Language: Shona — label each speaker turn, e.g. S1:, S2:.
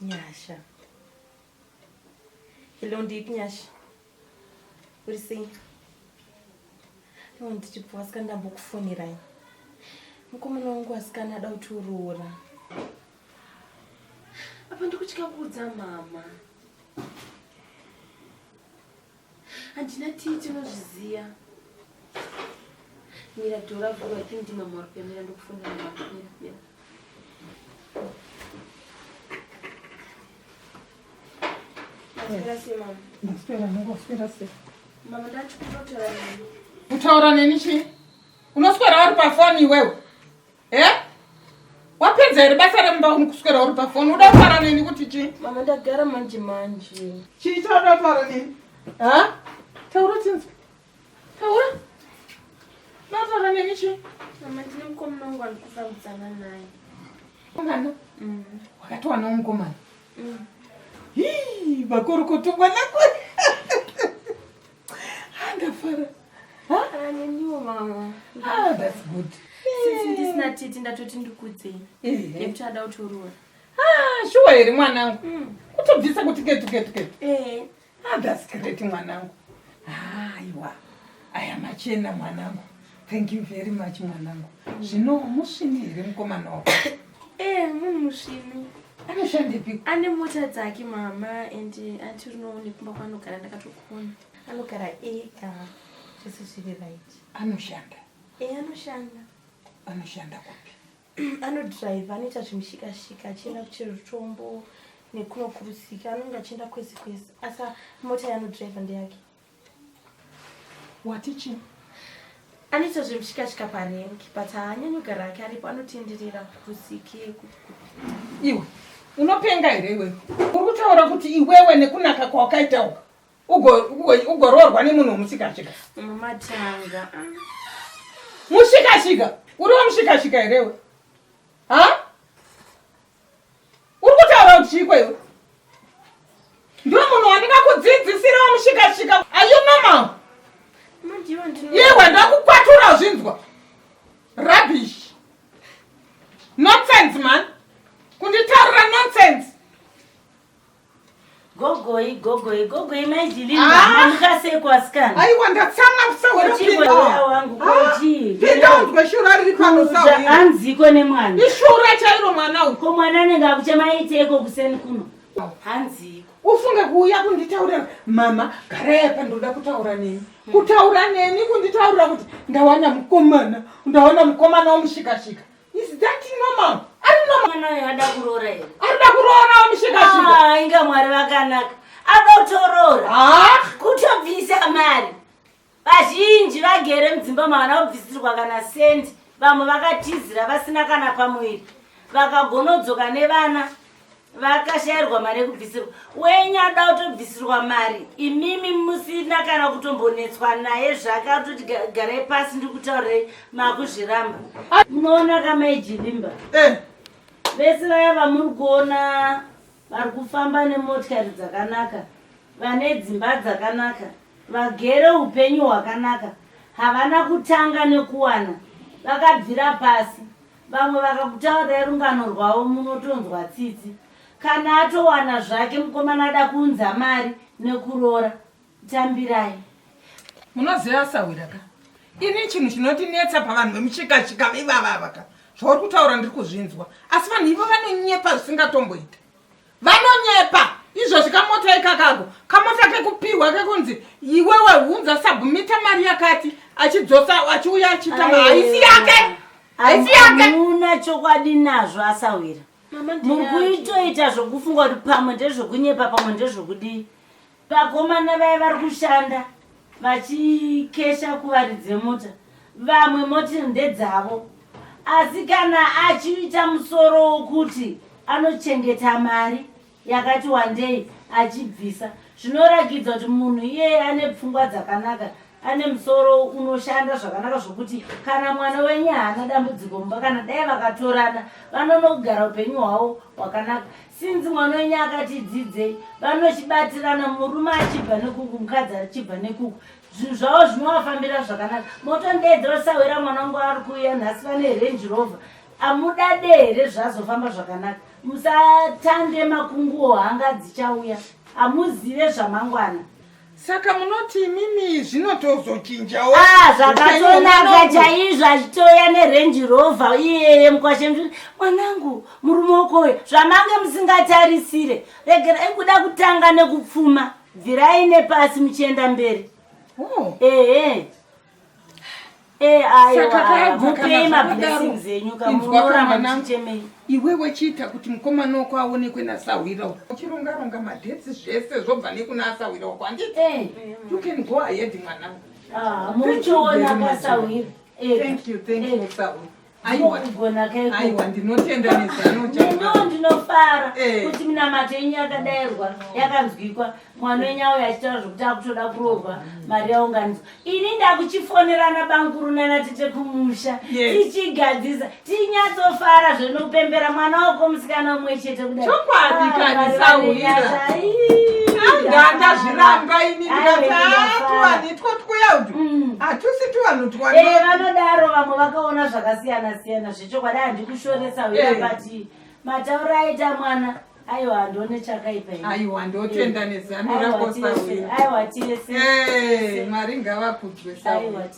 S1: Nyasha. Hello, deep Nyash. What do you say? I want to ask a book for me, right? Mukomana wangu asikana ada uturura. Apa ndikuchikabudza mama. Andina titi unozviziya. Mira dora vura tindi mama uri mira ndokufunda mama. Mira.
S2: Spera, spera.
S1: Mama ndachikutotora nini?
S2: Utaura nini chi? Unoswera uri pafoni wewe? Wapenza iri basa remba kuswera uri pafoni. Uda kutaura nini kuti chi?
S1: Mama ndagara manje.
S2: Chi chauda kutaura nini? Taura tinzi. Taura? Nataura nini chi?
S1: Mama ndine mukomana wangu andikusamudzana naye.
S2: Mukomana? Wakatoa na mukomana? Hii, bakuru kutubwana kwe. Handafara.
S1: Neniwo mama.
S2: That's good.
S1: Since ndisina titi ndatoti ndikudze. Nekuti ada uturura.
S2: Sure iri mwanangu. Kutobvisa kuti ketu. That's great mwanangu. Aiwa. Aya machena mwanangu. Thank you very much mwanangu. Zvino mushini iri mukomana wako.
S1: Munhu mushini.
S2: Anoshandepi?
S1: Ane mota dzake mama and anti unoone kumba kwanogara ndakatokona. Anogara ega. Zvese zviri right.
S2: Anoshanda.
S1: Anoshanda.
S2: Anoshanda kupi?
S1: Anodrive, anoita zvemushika shika, achienda kuchero tombo nekunokurusika, anenge achienda kwese. Asa mota yaanodrive ndeyake.
S2: Watichi?
S1: Anoita zvemushika shika parengi, but haanyanyogara ake aripo, anotenderera kurusike.
S2: Iwe, unopenga here iwewe? Uri kutaura kuti iwewe nekunaka kwawakaita ugororwa nemunhu wemushika shika?
S1: Mama tanga.
S2: Mushika shika? Uriwo mushika shika here? Uri kutaura kuti chiko iwe? Ndiwe munhu wandingakudzidzisirawo mushika shika. Are you normal? Yewe ndakukwatura zvinzwa. Rubbish. Nonsense man. Kunditaurira nonsense.
S3: Gogoi Amai Jilimba. Mukasekwa scan.
S2: Aiwa ndatsanga Sahwira
S3: pinda wangu koji.
S2: Pinda ungeshura riri pano Sahwira.
S3: Hanziko nemwana.
S2: Ishura chairo mwana uko.
S3: Ko mwana nenga kuchamaiteko kuseni kuno. Hanziko.
S2: Ufunge kuuya kunditaurira mama gara apa ndoda kutaura neni. Kutaura neni kunditaurira kuti ndawana mukomana womushika shika. Is that normal? Ari normal.
S3: Mwana yada kurora here.
S2: Arida kurora womushika shika.
S3: Inga mwari vakanaka. Ada utorora. Kutobvisa mari. Vazhinji vagere mudzimba mavana kubvisirwa kana sendi. Vamwe vakatizira vasina kana pamwiri. Vakagonodzoka nevana. Vakashayirwa mari yekubvisirwa. Wenyada utobvisirwa mari. Imimi musina kana kutombonetswa naye zvake atoti garai pasi ndikutaurire makuzviramba. Munoona Amai Jilimba. Vese vaya vamuri kuona vari kufamba nemotikari dzakanaka, vane dzimba dzakanaka, vagere upenyu hwakanaka, havana kutanga nekuwana, vakabvira pasi. Vamwe vakakutaurirai rungano rwavo munotonzwa tsitsi. Kana atowana zvake mukomana ada kuunza mari nekurora. Tambirai.
S2: Munoziva Sahwira ka? Ini chinhu chinotinetsa pavanhu vemushika shika ivavaka. Zvauri kutaura ndiri kuzvinzwa. Asi vanhu ivo vanonyepa zvisingatomboita. Vanonyepa. Izvozvi kamota ikakako. Kamota kekupirwa kekunzi iwewe hunza sabhumita mari yakati achidzosa achiuya achitama haisi yake. Haisi yake.
S3: Hamuna chokwadi nazvo Sahwira. Muri kuitoita zvokufunga kuti pamwe ndezvokunyepa pamwe ndezvokudii. Vakomana vaya vari kushanda vachikesha kuvaridze mota. Vamwe motiri ndedzavo. Asi kana achiita musoro wokuti anochengeta mari yakati wandei achibvisa, zvinorakidza kuti munhu iye ane pfungwa dzakanaka, ane musoro unoshanda zvakanaka zvokuti kana mwana wenyu haana dambudziko mumba kana dai vakatorana vanonogara upenyu hwavo hwakanaka. Sinzi mwana wenyu akati dzidzei, vanochibatirana, murume achibva nekuku, mukadzi achibva nekuku. Zvinhu zvavo zvinovafambira zvakanaka. Motondedzera Sahwira mwana wangu ari kuuya nhasi vane Range Rover. Amuda here zvazofamba zvakanaka. musatande makunguo hanga dzichauya hamuzive zvamangwana.
S2: Saka munoti mimi zvinotozochinjawo
S3: zvakatonaka chaizvo achitoya nerange rover iyeye mukwashe mwanangu murume wokoyo zvamange musingatarisire regerai kuda kutanga nekupfuma bvirai nepasi muchienda mberi. Mupei mablessings enyu kamunoramba muchichemei.
S2: Iwewe chiita kuti mukomana wako aonekwe naSahwira uchironga madhetsi zvese zvobva nekuna Sahwira wako handiti? You can go ahead mwanangu.
S3: Muchiona kaSahwira.
S2: Thank you Sahwira. Aiwa ndinotenda nezano
S3: ndinofara kuti minamato yenyu yakadayirwa yakanzwikwa mwana wenyu auya achitaura zvokuti akutoda kurohwa mari yaunganidzwa. Ini ndakuchifonerana banguru nanatete kumusha tichigadzisa tinyatsofara zvenopembera mwana wako musikana umwe chete kudai.
S2: Chokwadi kani Sahwira andanda zviramba ini ndikatatuwanitwa tweyaudu hatusi tuwanutwa
S3: vanodaro vamwe vakaona zvakasiyana siyana zvechokwadi handikushoresa Sahwira pati matauro aita mwana aiwa ndone chakaipa
S2: aiwa ndotenda nezano rako Sahwira
S3: aiwa tese
S2: Mwari ngavakudzwe Sahwira.